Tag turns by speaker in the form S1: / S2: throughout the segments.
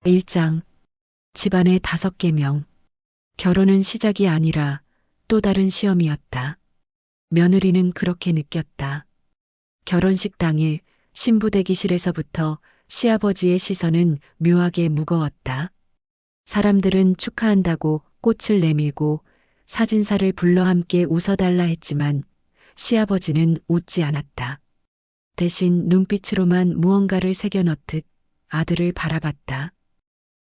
S1: 1장. 집안의 5개명. 결혼은 시작이 아니라 또 다른 시험이었다. 며느리는 그렇게 느꼈다. 결혼식 당일 신부 대기실에서부터 시아버지의 시선은 묘하게 무거웠다. 사람들은 축하한다고 꽃을 내밀고 사진사를 불러 함께 웃어달라 했지만 시아버지는 웃지 않았다. 대신 눈빛으로만 무언가를 새겨넣듯 아들을 바라봤다.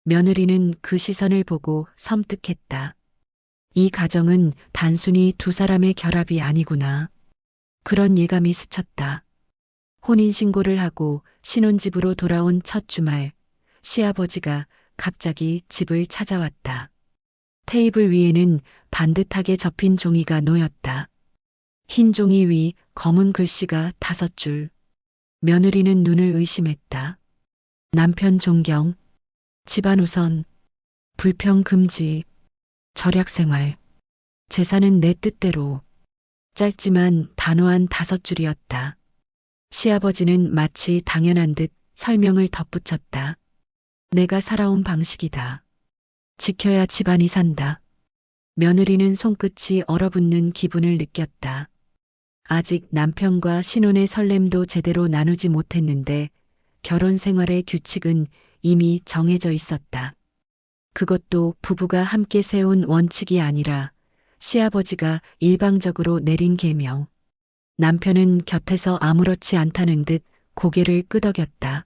S1: 며느리는 그 시선을 보고 섬뜩했다. 이 가정은 단순히 두 사람의 결합이 아니구나. 그런 예감이 스쳤다. 혼인신고를 하고 신혼집으로 돌아온 첫 주말, 시아버지가 갑자기 집을 찾아왔다. 테이블 위에는 반듯하게 접힌 종이가 놓였다. 흰 종이 위 검은 글씨가 5줄. 며느리는 눈을 의심했다. 남편 존경, 집안 우선, 불평 금지, 절약 생활, 재산은 내 뜻대로. 짧지만 단호한 5줄이었다. 시아버지는 마치 당연한 듯 설명을 덧붙였다. 내가 살아온 방식이다. 지켜야 집안이 산다. 며느리는 손끝이 얼어붙는 기분을 느꼈다. 아직 남편과 신혼의 설렘도 제대로 나누지 못했는데 결혼 생활의 규칙은 이미 정해져 있었다. 그것도 부부가 함께 세운 원칙이 아니라 시아버지가 일방적으로 내린 계명. 남편은 곁에서 아무렇지 않다는 듯 고개를 끄덕였다.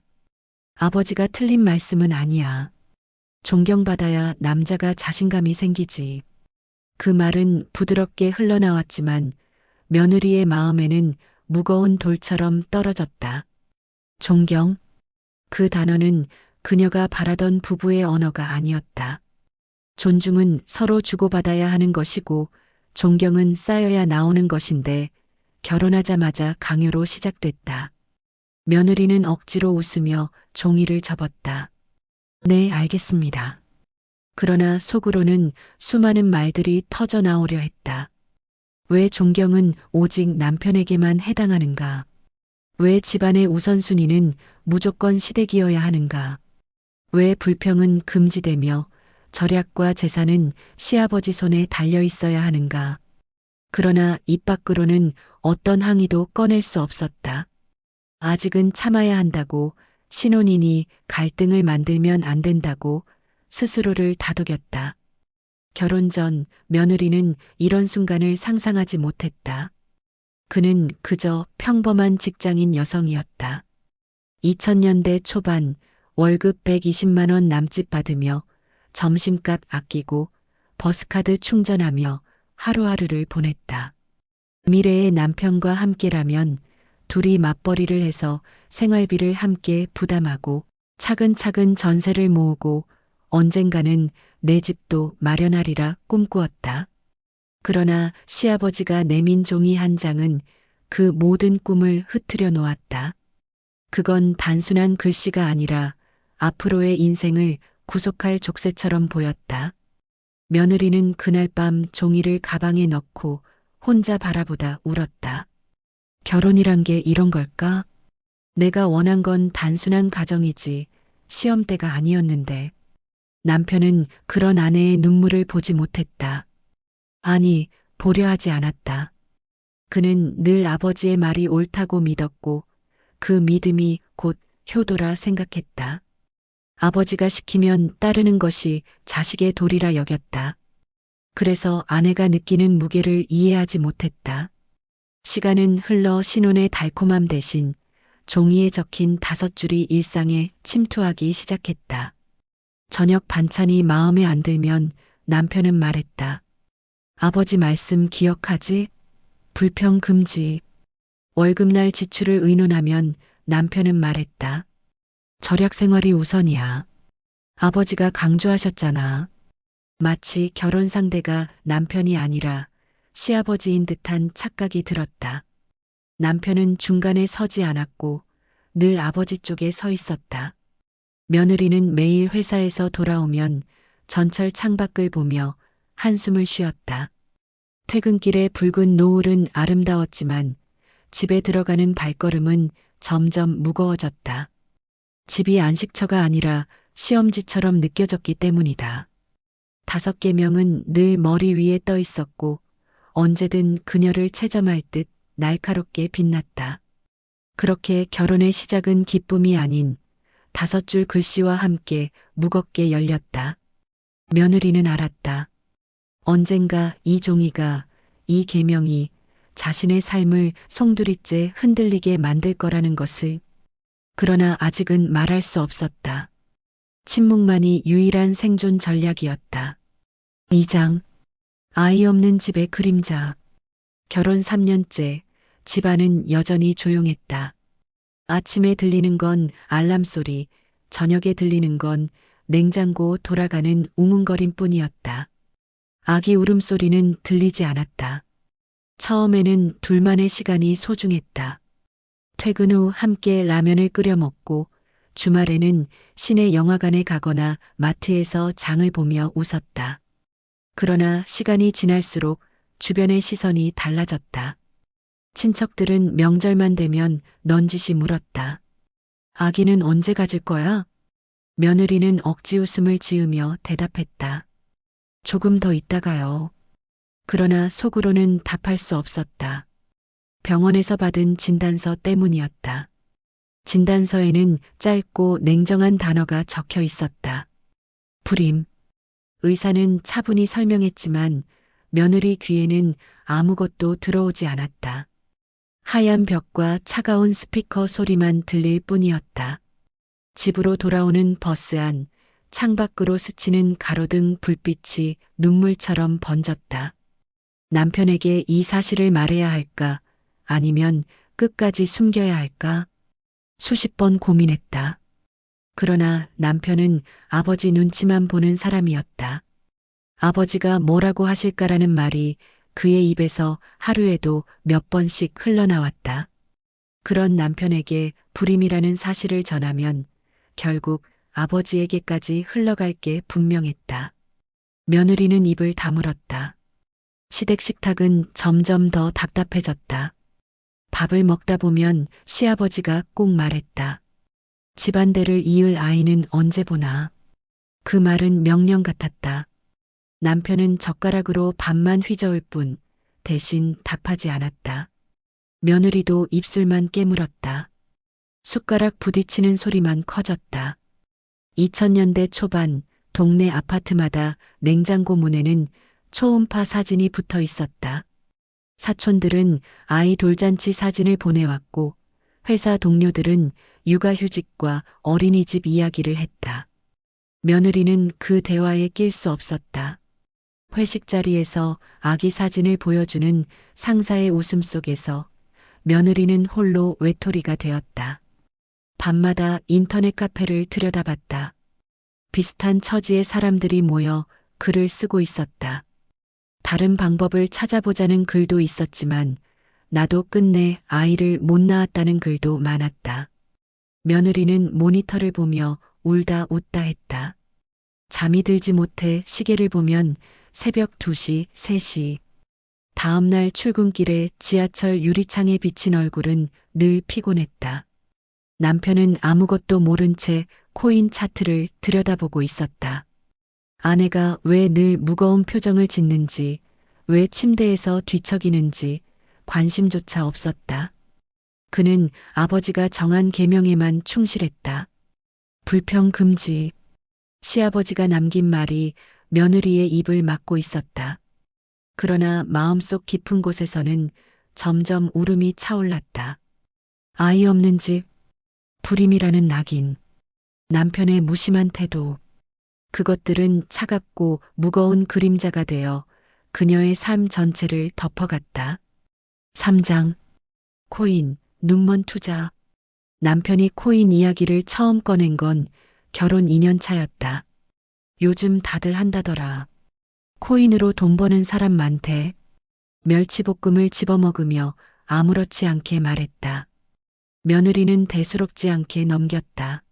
S1: 아버지가 틀린 말씀은 아니야. 존경받아야 남자가 자신감이 생기지. 그 말은 부드럽게 흘러나왔지만 며느리의 마음에는 무거운 돌처럼 떨어졌다. 존경? 그 단어는 그녀가 바라던 부부의 언어가 아니었다. 존중은 서로 주고받아야 하는 것이고 존경은 쌓여야 나오는 것인데 결혼하자마자 강요로 시작됐다. 며느리는 억지로 웃으며 종이를 접었다. 네, 알겠습니다. 그러나 속으로는 수많은 말들이 터져 나오려 했다. 왜 존경은 오직 남편에게만 해당하는가? 왜 집안의 우선순위는 무조건 시댁이어야 하는가? 왜 불평은 금지되며 절약과 재산은 시아버지 손에 달려 있어야 하는가? 그러나 입 밖으로는 어떤 항의도 꺼낼 수 없었다. 아직은 참아야 한다고, 신혼이니 갈등을 만들면 안 된다고 스스로를 다독였다. 결혼 전 며느리는 이런 순간을 상상하지 못했다. 그는 그저 평범한 직장인 여성이었다. 2000년대 초반 월급 120만 원 남짓 받으며 점심값 아끼고 버스카드 충전하며 하루하루를 보냈다. 미래의 남편과 함께라면 둘이 맞벌이를 해서 생활비를 함께 부담하고 차근차근 전세를 모으고 언젠가는 내 집도 마련하리라 꿈꾸었다. 그러나 시아버지가 내민 종이 한 장은 그 모든 꿈을 흐트려 놓았다. 그건 단순한 글씨가 아니라 앞으로의 인생을 구속할 족쇄처럼 보였다. 며느리는 그날 밤 종이를 가방에 넣고 혼자 바라보다 울었다. 결혼이란 게 이런 걸까? 내가 원한 건 단순한 가정이지 시험대가 아니었는데. 남편은 그런 아내의 눈물을 보지 못했다. 아니, 보려 하지 않았다. 그는 늘 아버지의 말이 옳다고 믿었고 그 믿음이 곧 효도라 생각했다. 아버지가 시키면 따르는 것이 자식의 도리라 여겼다. 그래서 아내가 느끼는 무게를 이해하지 못했다. 시간은 흘러 신혼의 달콤함 대신 종이에 적힌 5줄이 일상에 침투하기 시작했다. 저녁 반찬이 마음에 안 들면 남편은 말했다. 아버지 말씀 기억하지? 불평 금지. 월급날 지출을 의논하면 남편은 말했다. 절약 생활이 우선이야. 아버지가 강조하셨잖아. 마치 결혼 상대가 남편이 아니라 시아버지인 듯한 착각이 들었다. 남편은 중간에 서지 않았고 늘 아버지 쪽에 서 있었다. 며느리는 매일 회사에서 돌아오면 전철 창밖을 보며 한숨을 쉬었다. 퇴근길의 붉은 노을은 아름다웠지만 집에 들어가는 발걸음은 점점 무거워졌다. 집이 안식처가 아니라 시험지처럼 느껴졌기 때문이다. 5개명은 늘 머리 위에 떠 있었고 언제든 그녀를 채점할 듯 날카롭게 빛났다. 그렇게 결혼의 시작은 기쁨이 아닌 5줄 글씨와 함께 무겁게 열렸다. 며느리는 알았다. 언젠가 이 종이가, 이 계명이 자신의 삶을 송두리째 흔들리게 만들 거라는 것을. 그러나 아직은 말할 수 없었다. 침묵만이 유일한 생존 전략이었다. 2장. 아이 없는 집의 그림자. 결혼 3년째, 집안은 여전히 조용했다. 아침에 들리는 건 알람 소리, 저녁에 들리는 건 냉장고 돌아가는 웅웅거림 뿐이었다. 아기 울음소리는 들리지 않았다. 처음에는 둘만의 시간이 소중했다. 퇴근 후 함께 라면을 끓여 먹고 주말에는 시내 영화관에 가거나 마트에서 장을 보며 웃었다. 그러나 시간이 지날수록 주변의 시선이 달라졌다. 친척들은 명절만 되면 넌지시 물었다. 아기는 언제 가질 거야? 며느리는 억지 웃음을 지으며 대답했다. 조금 더 있다가요. 그러나 속으로는 답할 수 없었다. 병원에서 받은 진단서 때문이었다. 진단서에는 짧고 냉정한 단어가 적혀 있었다. 불임. 의사는 차분히 설명했지만 며느리 귀에는 아무것도 들어오지 않았다. 하얀 벽과 차가운 스피커 소리만 들릴 뿐이었다. 집으로 돌아오는 버스 안, 창밖으로 스치는 가로등 불빛이 눈물처럼 번졌다. 남편에게 이 사실을 말해야 할까? 아니면 끝까지 숨겨야 할까? 수십 번 고민했다. 그러나 남편은 아버지 눈치만 보는 사람이었다. 아버지가 뭐라고 하실까라는 말이 그의 입에서 하루에도 몇 번씩 흘러나왔다. 그런 남편에게 불임이라는 사실을 전하면 결국 아버지에게까지 흘러갈 게 분명했다. 며느리는 입을 다물었다. 시댁 식탁은 점점 더 답답해졌다. 밥을 먹다 보면 시아버지가 꼭 말했다. 집안대를 이을 아이는 언제 보나. 그 말은 명령 같았다. 남편은 젓가락으로 밥만 휘저을 뿐 대신 답하지 않았다. 며느리도 입술만 깨물었다. 숟가락 부딪히는 소리만 커졌다. 2000년대 초반 동네 아파트마다 냉장고 문에는 초음파 사진이 붙어 있었다. 사촌들은 아이 돌잔치 사진을 보내왔고 회사 동료들은 육아휴직과 어린이집 이야기를 했다. 며느리는 그 대화에 낄 수 없었다. 회식 자리에서 아기 사진을 보여주는 상사의 웃음 속에서 며느리는 홀로 외톨이가 되었다. 밤마다 인터넷 카페를 들여다봤다. 비슷한 처지의 사람들이 모여 글을 쓰고 있었다. 다른 방법을 찾아보자는 글도 있었지만 나도 끝내 아이를 못 낳았다는 글도 많았다. 며느리는 모니터를 보며 울다 웃다 했다. 잠이 들지 못해 시계를 보면 새벽 2시, 3시. 다음날 출근길에 지하철 유리창에 비친 얼굴은 늘 피곤했다. 남편은 아무것도 모른 채 코인 차트를 들여다보고 있었다. 아내가 왜 늘 무거운 표정을 짓는지, 왜 침대에서 뒤척이는지 관심조차 없었다. 그는 아버지가 정한 계명에만 충실했다. 불평 금지. 시아버지가 남긴 말이 며느리의 입을 막고 있었다. 그러나 마음속 깊은 곳에서는 점점 울음이 차올랐다. 아이 없는 집, 불임이라는 낙인, 남편의 무심한 태도, 그것들은 차갑고 무거운 그림자가 되어 그녀의 삶 전체를 덮어갔다. 3장. 코인, 눈먼 투자. 남편이 코인 이야기를 처음 꺼낸 건 결혼 2년 차였다. 요즘 다들 한다더라. 코인으로 돈 버는 사람 많대. 멸치볶음을 집어먹으며 아무렇지 않게 말했다. 며느리는 대수롭지 않게 넘겼다.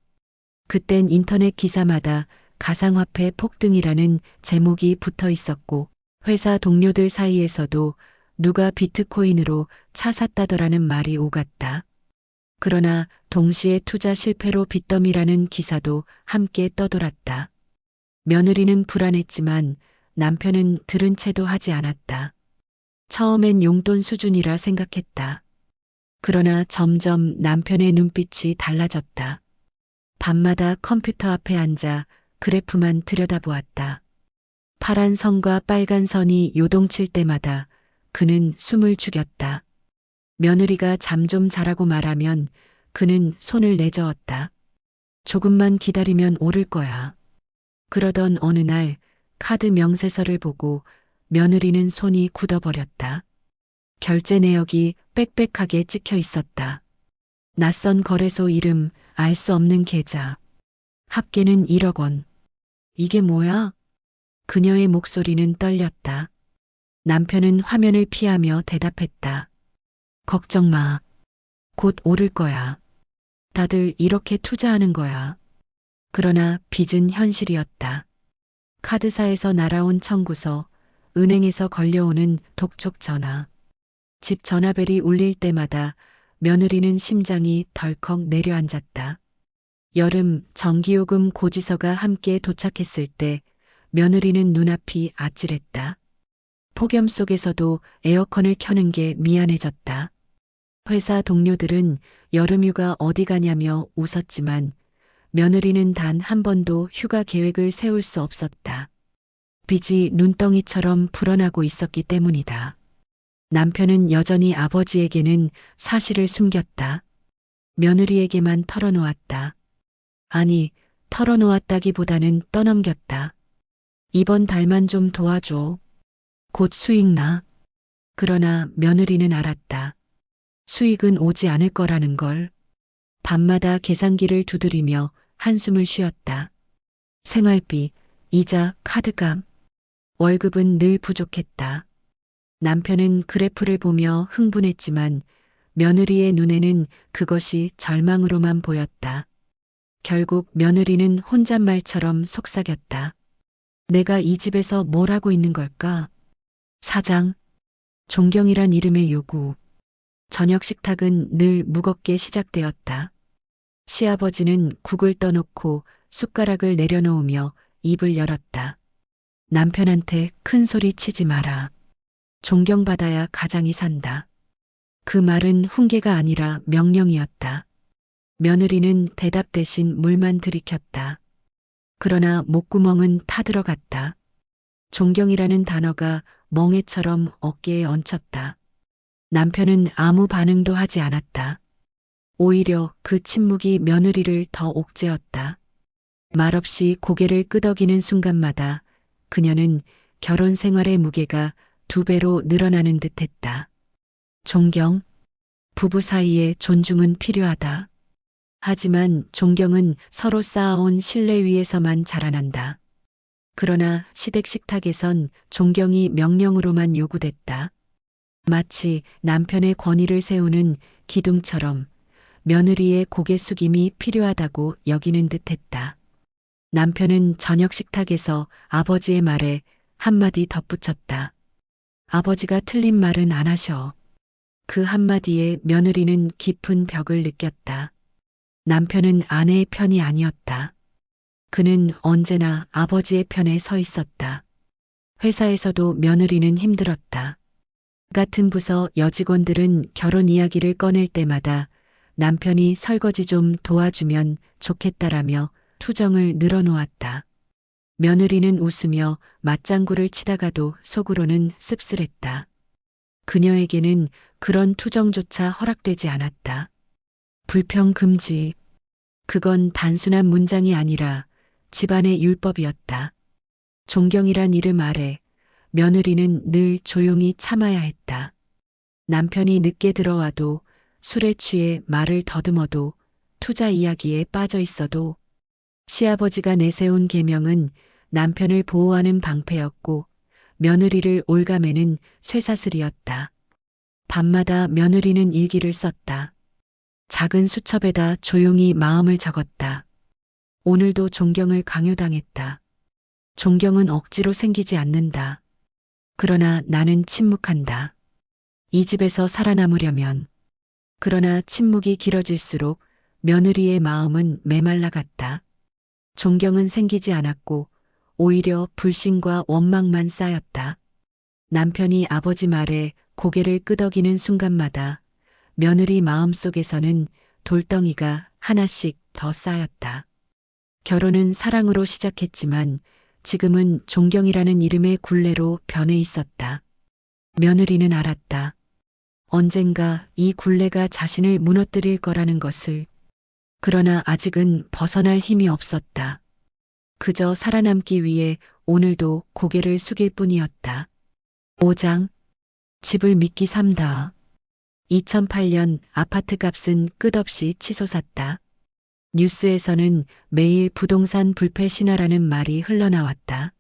S1: 그땐 인터넷 기사마다 가상화폐 폭등이라는 제목이 붙어 있었고 회사 동료들 사이에서도 누가 비트코인으로 차 샀다더라는 말이 오갔다. 그러나 동시에 투자 실패로 빚더미라는 기사도 함께 떠돌았다. 며느리는 불안했지만 남편은 들은 채도 하지 않았다. 처음엔 용돈 수준이라 생각했다. 그러나 점점 남편의 눈빛이 달라졌다. 밤마다 컴퓨터 앞에 앉아 그래프만 들여다보았다. 파란 선과 빨간 선이 요동칠 때마다 그는 숨을 죽였다. 며느리가 잠 좀 자라고 말하면 그는 손을 내저었다. 조금만 기다리면 오를 거야. 그러던 어느 날 카드 명세서를 보고 며느리는 손이 굳어버렸다. 결제 내역이 빽빽하게 찍혀 있었다. 낯선 거래소 이름, 알 수 없는 계좌. 합계는 1억 원. 이게 뭐야? 그녀의 목소리는 떨렸다. 남편은 화면을 피하며 대답했다. 걱정 마. 곧 오를 거야. 다들 이렇게 투자하는 거야. 그러나 빚은 현실이었다. 카드사에서 날아온 청구서, 은행에서 걸려오는 독촉 전화. 집 전화벨이 울릴 때마다 며느리는 심장이 덜컥 내려앉았다. 여름 전기요금 고지서가 함께 도착했을 때 며느리는 눈앞이 아찔했다. 폭염 속에서도 에어컨을 켜는 게 미안해졌다. 회사 동료들은 여름휴가 어디 가냐며 웃었지만 며느리는 단 한 번도 휴가 계획을 세울 수 없었다. 빚이 눈덩이처럼 불어나고 있었기 때문이다. 남편은 여전히 아버지에게는 사실을 숨겼다. 며느리에게만 털어놓았다. 아니, 털어놓았다기보다는 떠넘겼다. 이번 달만 좀 도와줘. 곧 수익 나. 그러나 며느리는 알았다. 수익은 오지 않을 거라는 걸. 밤마다 계산기를 두드리며 한숨을 쉬었다. 생활비, 이자, 카드값. 월급은 늘 부족했다. 남편은 그래프를 보며 흥분했지만 며느리의 눈에는 그것이 절망으로만 보였다. 결국 며느리는 혼잣말처럼 속삭였다. 내가 이 집에서 뭘 하고 있는 걸까? 사장, 존경이란 이름의 요구. 저녁 식탁은 늘 무겁게 시작되었다. 시아버지는 국을 떠놓고 숟가락을 내려놓으며 입을 열었다. 남편한테 큰 소리 치지 마라. 존경받아야 가장이 산다. 그 말은 훈계가 아니라 명령이었다. 며느리는 대답 대신 물만 들이켰다. 그러나 목구멍은 타들어갔다. 존경이라는 단어가 멍해처럼 어깨에 얹혔다. 남편은 아무 반응도 하지 않았다. 오히려 그 침묵이 며느리를 더 옥죄었다. 말없이 고개를 끄덕이는 순간마다 그녀는 결혼 생활의 무게가 2배로 늘어나는 듯했다. 존경, 부부 사이에 존중은 필요하다. 하지만 존경은 서로 쌓아온 신뢰 위에서만 자라난다. 그러나 시댁 식탁에선 존경이 명령으로만 요구됐다. 마치 남편의 권위를 세우는 기둥처럼 며느리의 고개 숙임이 필요하다고 여기는 듯했다. 남편은 저녁 식탁에서 아버지의 말에 한마디 덧붙였다. 아버지가 틀린 말은 안 하셔. 그 한마디에 며느리는 깊은 벽을 느꼈다. 남편은 아내의 편이 아니었다. 그는 언제나 아버지의 편에 서 있었다. 회사에서도 며느리는 힘들었다. 같은 부서 여직원들은 결혼 이야기를 꺼낼 때마다 남편이 설거지 좀 도와주면 좋겠다라며 투정을 늘어놓았다. 며느리는 웃으며 맞장구를 치다가도 속으로는 씁쓸했다. 그녀에게는 그런 투정조차 허락되지 않았다. 불평 금지. 그건 단순한 문장이 아니라 집안의 율법이었다. 존경이란 이름 아래 며느리는 늘 조용히 참아야 했다. 남편이 늦게 들어와도 술에 취해 말을 더듬어도 투자 이야기에 빠져 있어도 시아버지가 내세운 계명은 남편을 보호하는 방패였고 며느리를 올가매는 쇠사슬이었다. 밤마다 며느리는 일기를 썼다. 작은 수첩에다 조용히 마음을 적었다. 오늘도 존경을 강요당했다. 존경은 억지로 생기지 않는다. 그러나 나는 침묵한다. 이 집에서 살아남으려면 그러나 침묵이 길어질수록 며느리의 마음은 메말라갔다. 존경은 생기지 않았고 오히려 불신과 원망만 쌓였다. 남편이 아버지 말에 고개를 끄덕이는 순간마다 며느리 마음속에서는 돌덩이가 하나씩 더 쌓였다. 결혼은 사랑으로 시작했지만 지금은 존경이라는 이름의 굴레로 변해 있었다. 며느리는 알았다. 언젠가 이 굴레가 자신을 무너뜨릴 거라는 것을. 그러나 아직은 벗어날 힘이 없었다. 그저 살아남기 위해 오늘도 고개를 숙일 뿐이었다. 5장. 집을 믿기 삼다. 2008년 아파트 값은 끝없이 치솟았다. 뉴스에서는 매일 부동산 불패 신화라는 말이 흘러나왔다.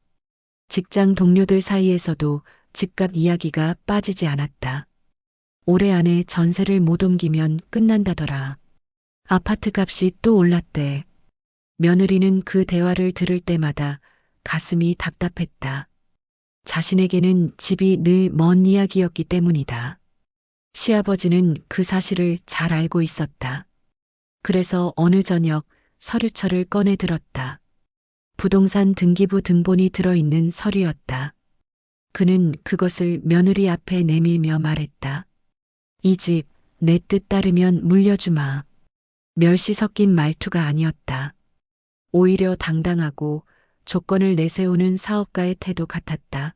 S1: 직장 동료들 사이에서도 집값 이야기가 빠지지 않았다. 올해 안에 전세를 못 옮기면 끝난다더라. 아파트 값이 또 올랐대. 며느리는 그 대화를 들을 때마다 가슴이 답답했다. 자신에게는 집이 늘 먼 이야기였기 때문이다. 시아버지는 그 사실을 잘 알고 있었다. 그래서 어느 저녁 서류철을 꺼내 들었다. 부동산 등기부 등본이 들어있는 서류였다. 그는 그것을 며느리 앞에 내밀며 말했다. 이 집 내 뜻 따르면 물려주마. 멸시 섞인 말투가 아니었다. 오히려 당당하고 조건을 내세우는 사업가의 태도 같았다.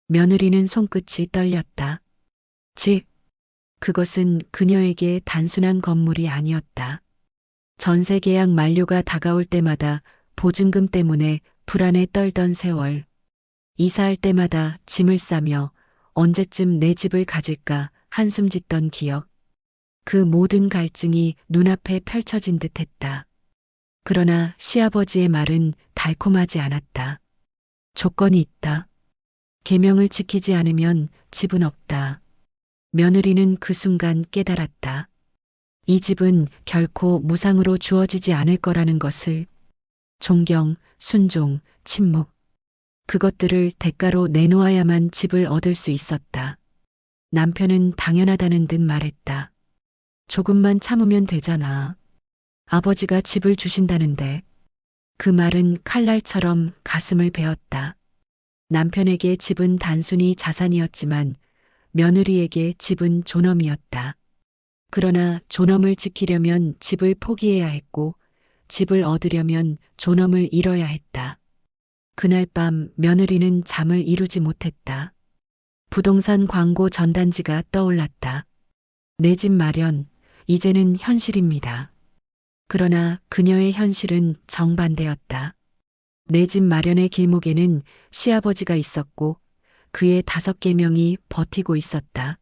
S1: 며느리는 손끝이 떨렸다. 집. 그것은 그녀에게 단순한 건물이 아니었다. 전세 계약 만료가 다가올 때마다 보증금 때문에 불안에 떨던 세월. 이사할 때마다 짐을 싸며 언제쯤 내 집을 가질까 한숨 짓던 기억. 그 모든 갈증이 눈앞에 펼쳐진 듯 했다. 그러나 시아버지의 말은 달콤하지 않았다. 조건이 있다. 계명을 지키지 않으면 집은 없다. 며느리는 그 순간 깨달았다. 이 집은 결코 무상으로 주어지지 않을 거라는 것을. 존경, 순종, 침묵. 그것들을 대가로 내놓아야만 집을 얻을 수 있었다. 남편은 당연하다는 듯 말했다. 조금만 참으면 되잖아. 아버지가 집을 주신다는데. 그 말은 칼날처럼 가슴을 베었다. 남편에게 집은 단순히 자산이었지만 며느리에게 집은 존엄이었다. 그러나 존엄을 지키려면 집을 포기해야 했고 집을 얻으려면 존엄을 잃어야 했다. 그날 밤 며느리는 잠을 이루지 못했다. 부동산 광고 전단지가 떠올랐다. 내 집 마련, 이제는 현실입니다. 그러나 그녀의 현실은 정반대였다. 내 집 마련의 길목에는 시아버지가 있었고 그의 5계명이 버티고 있었다.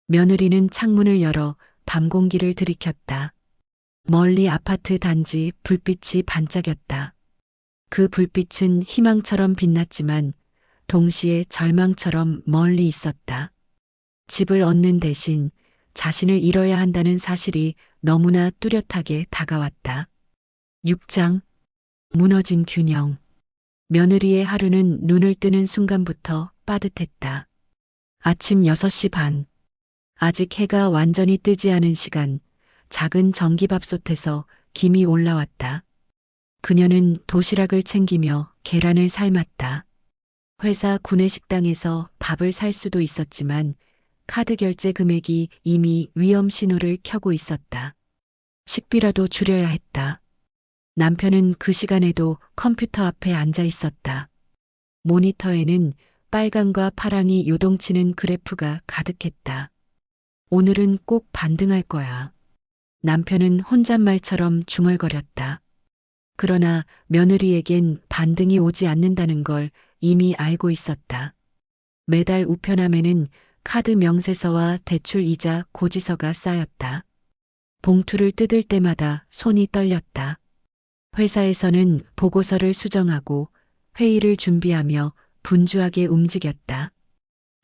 S1: 며느리는 창문을 열어 밤 공기를 들이켰다. 멀리 아파트 단지 불빛이 반짝였다. 그 불빛은 희망처럼 빛났지만 동시에 절망처럼 멀리 있었다. 집을 얻는 대신 자신을 잃어야 한다는 사실이 너무나 뚜렷하게 다가왔다. 6장. 무너진 균형. 며느리의 하루는 눈을 뜨는 순간부터 빠듯했다. 아침 6시 반. 아직 해가 완전히 뜨지 않은 시간, 작은 전기밥솥에서 김이 올라왔다. 그녀는 도시락을 챙기며 계란을 삶았다. 회사 구내식당에서 밥을 살 수도 있었지만 카드 결제 금액이 이미 위험 신호를 켜고 있었다. 식비라도 줄여야 했다. 남편은 그 시간에도 컴퓨터 앞에 앉아 있었다. 모니터에는 빨강과 파랑이 요동치는 그래프가 가득했다. 오늘은 꼭 반등할 거야. 남편은 혼잣말처럼 중얼거렸다. 그러나 며느리에겐 반등이 오지 않는다는 걸 이미 알고 있었다. 매달 우편함에는 카드 명세서와 대출 이자 고지서가 쌓였다. 봉투를 뜯을 때마다 손이 떨렸다. 회사에서는 보고서를 수정하고 회의를 준비하며 분주하게 움직였다.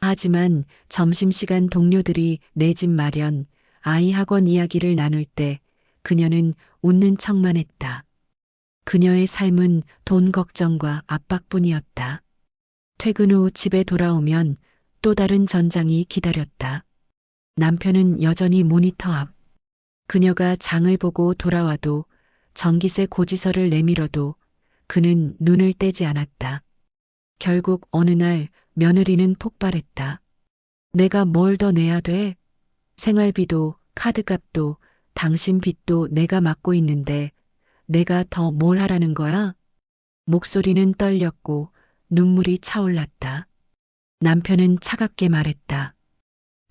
S1: 하지만 점심시간 동료들이 내 집 마련, 아이 학원 이야기를 나눌 때 그녀는 웃는 척만 했다. 그녀의 삶은 돈 걱정과 압박뿐이었다. 퇴근 후 집에 돌아오면 또 다른 전장이 기다렸다. 남편은 여전히 모니터 앞. 그녀가 장을 보고 돌아와도 전기세 고지서를 내밀어도 그는 눈을 떼지 않았다. 결국 어느 날 며느리는 폭발했다. 내가 뭘 더 내야 돼? 생활비도 카드값도 당신 빚도 내가 맡고 있는데 내가 더 뭘 하라는 거야? 목소리는 떨렸고 눈물이 차올랐다. 남편은 차갑게 말했다.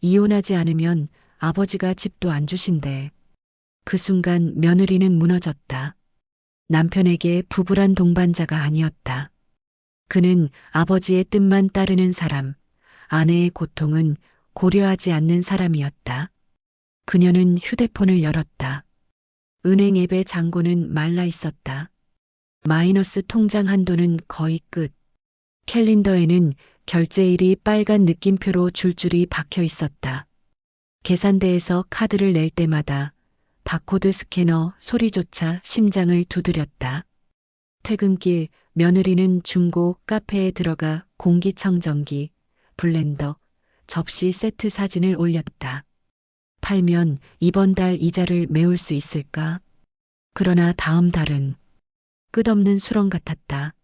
S1: 이혼하지 않으면 아버지가 집도 안 주신대. 그 순간 며느리는 무너졌다. 남편에게 부부란 동반자가 아니었다. 그는 아버지의 뜻만 따르는 사람, 아내의 고통은 고려하지 않는 사람이었다. 그녀는 휴대폰을 열었다. 은행 앱의 잔고는 말라 있었다. 마이너스 통장 한도는 거의 끝. 캘린더에는 결제일이 빨간 느낌표로 줄줄이 박혀 있었다. 계산대에서 카드를 낼 때마다 바코드 스캐너 소리조차 심장을 두드렸다. 퇴근길 며느리는 중고 카페에 들어가 공기청정기, 블렌더, 접시 세트 사진을 올렸다. 팔면 이번 달 이자를 메울 수 있을까? 그러나 다음 달은 끝없는 수렁 같았다.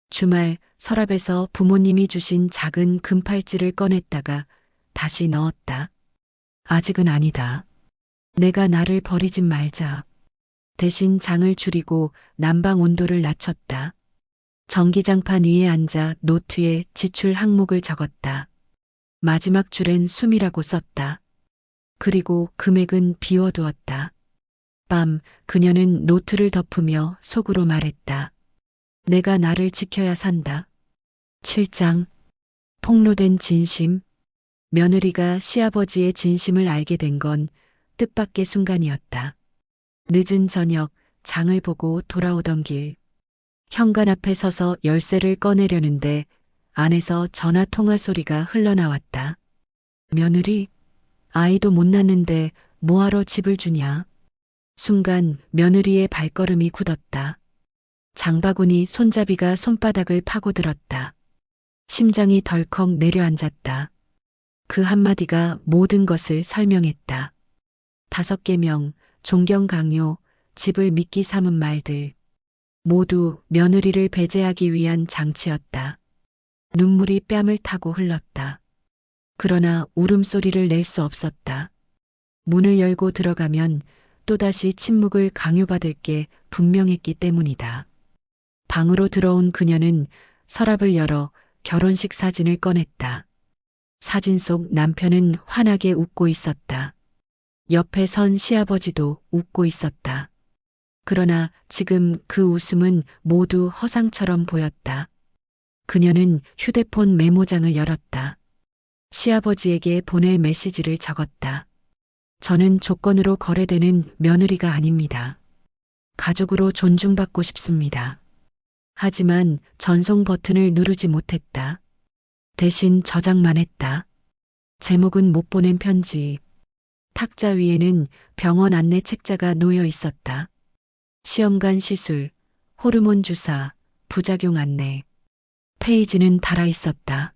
S1: 주말 서랍에서 부모님이 주신 작은 금팔찌를 꺼냈다가 다시 넣었다. 아직은 아니다. 내가 나를 버리진 말자. 대신 장을 줄이고 난방 온도를 낮췄다. 전기장판 위에 앉아 노트에 지출 항목을 적었다. 마지막 줄엔 숨이라고 썼다. 그리고 금액은 비워두었다. 밤 그녀는 노트를 덮으며 속으로 말했다. 내가 나를 지켜야 산다. 7장 폭로된 진심. 며느리가 시아버지의 진심을 알게 된 건 뜻밖의 순간이었다. 늦은 저녁 장을 보고 돌아오던 길. 현관 앞에 서서 열쇠를 꺼내려는데 안에서 전화 통화 소리가 흘러나왔다. 며느리, 아이도 못 낳는데 뭐하러 집을 주냐. 순간 며느리의 발걸음이 굳었다. 장바구니 손잡이가 손바닥을 파고들었다. 심장이 덜컥 내려앉았다. 그 한마디가 모든 것을 설명했다. 5개명, 존경 강요, 집을 미끼 삼은 말들. 모두 며느리를 배제하기 위한 장치였다. 눈물이 뺨을 타고 흘렀다. 그러나 울음소리를 낼 수 없었다. 문을 열고 들어가면 또다시 침묵을 강요받을 게 분명했기 때문이다. 방으로 들어온 그녀는 서랍을 열어 결혼식 사진을 꺼냈다. 사진 속 남편은 환하게 웃고 있었다. 옆에 선 시아버지도 웃고 있었다. 그러나 지금 그 웃음은 모두 허상처럼 보였다. 그녀는 휴대폰 메모장을 열었다. 시아버지에게 보낼 메시지를 적었다. 저는 조건으로 거래되는 며느리가 아닙니다. 가족으로 존중받고 싶습니다. 하지만 전송 버튼을 누르지 못했다. 대신 저장만 했다. 제목은 못 보낸 편지. 탁자 위에는 병원 안내 책자가 놓여 있었다. 시험관 시술, 호르몬 주사, 부작용 안내. 페이지는 달아 있었다.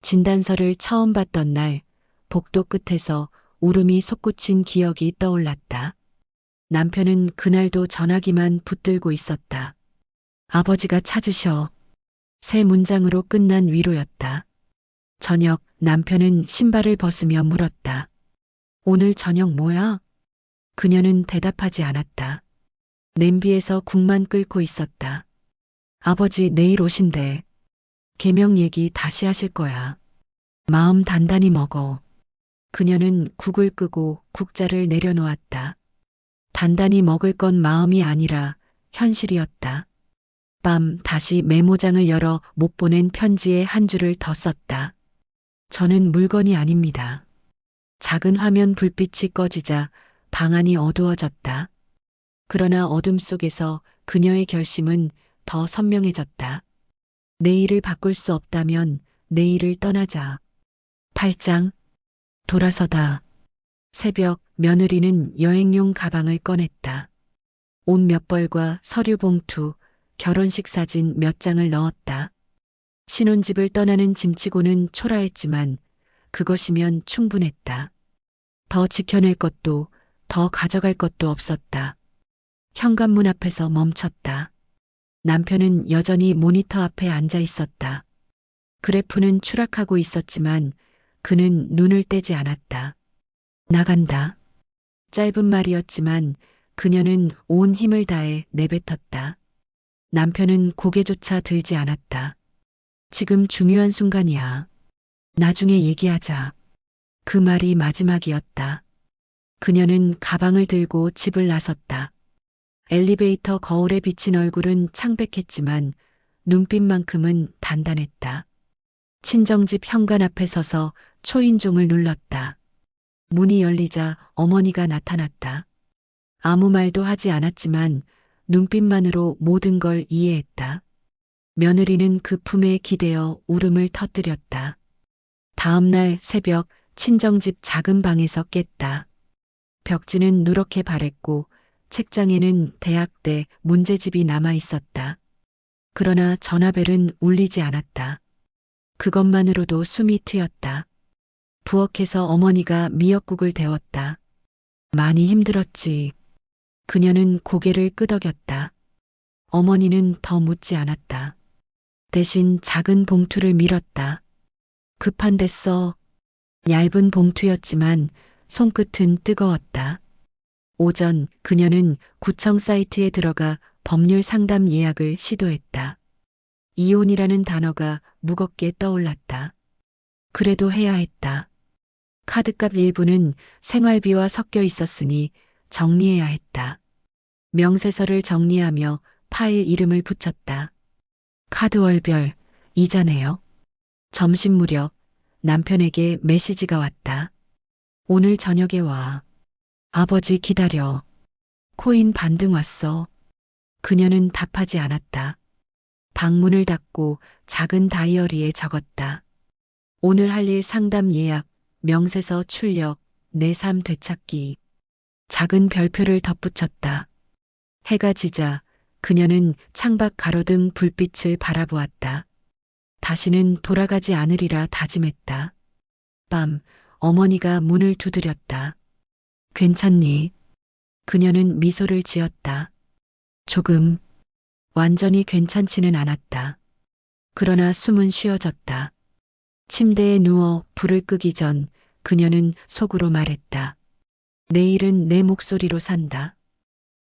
S1: 진단서를 처음 봤던 날 복도 끝에서 울음이 솟구친 기억이 떠올랐다. 남편은 그날도 전화기만 붙들고 있었다. 아버지가 찾으셔. 세 문장으로 끝난 위로였다. 저녁 남편은 신발을 벗으며 물었다. 오늘 저녁 뭐야? 그녀는 대답하지 않았다. 냄비에서 국만 끓고 있었다. 아버지 내일 오신대. 계명 얘기 다시 하실 거야. 마음 단단히 먹어. 그녀는 국을 끄고 국자를 내려놓았다. 단단히 먹을 건 마음이 아니라 현실이었다. 밤 다시 메모장을 열어 못 보낸 편지에 한 줄을 더 썼다. 저는 물건이 아닙니다. 작은 화면 불빛이 꺼지자 방 안이 어두워졌다. 그러나 어둠 속에서 그녀의 결심은 더 선명해졌다. 내일을 바꿀 수 없다면 내일을 떠나자. 8장 돌아서다. 새벽 며느리는 여행용 가방을 꺼냈다. 옷 몇 벌과 서류 봉투, 결혼식 사진 몇 장을 넣었다. 신혼집을 떠나는 짐치고는 초라했지만 그것이면 충분했다. 더 지켜낼 것도 더 가져갈 것도 없었다. 현관문 앞에서 멈췄다. 남편은 여전히 모니터 앞에 앉아 있었다. 그래프는 추락하고 있었지만 그는 눈을 떼지 않았다. 나간다. 짧은 말이었지만 그녀는 온 힘을 다해 내뱉었다. 남편은 고개조차 들지 않았다. 지금 중요한 순간이야. 나중에 얘기하자. 그 말이 마지막이었다. 그녀는 가방을 들고 집을 나섰다. 엘리베이터 거울에 비친 얼굴은 창백했지만 눈빛만큼은 단단했다. 친정집 현관 앞에 서서 초인종을 눌렀다. 문이 열리자 어머니가 나타났다. 아무 말도 하지 않았지만 눈빛만으로 모든 걸 이해했다. 며느리는 그 품에 기대어 울음을 터뜨렸다. 다음 날 새벽 친정집 작은 방에서 깼다. 벽지는 누렇게 바랬고 책장에는 대학 때 문제집이 남아 있었다. 그러나 전화벨은 울리지 않았다. 그것만으로도 숨이 트였다. 부엌에서 어머니가 미역국을 데웠다. 많이 힘들었지. 그녀는 고개를 끄덕였다. 어머니는 더 묻지 않았다. 대신 작은 봉투를 밀었다. 급한데 써. 얇은 봉투였지만 손끝은 뜨거웠다. 오전 그녀는 구청 사이트에 들어가 법률 상담 예약을 시도했다. 이혼이라는 단어가 무겁게 떠올랐다. 그래도 해야 했다. 카드값 일부는 생활비와 섞여 있었으니 정리해야 했다. 명세서를 정리하며 파일 이름을 붙였다. 카드월별 이자네요. 점심 무렵 남편에게 메시지가 왔다. 오늘 저녁에 와. 아버지 기다려. 코인 반등 왔어. 그녀는 답하지 않았다. 방문을 닫고 작은 다이어리에 적었다. 오늘 할 일 상담 예약, 명세서 출력, 내 삶 되찾기. 작은 별표를 덧붙였다. 해가 지자 그녀는 창밖 가로등 불빛을 바라보았다. 다시는 돌아가지 않으리라 다짐했다. 밤 어머니가 문을 두드렸다. 괜찮니? 그녀는 미소를 지었다. 조금. 완전히 괜찮지는 않았다. 그러나 숨은 쉬어졌다. 침대에 누워 불을 끄기 전 그녀는 속으로 말했다. 내일은 내 목소리로 산다.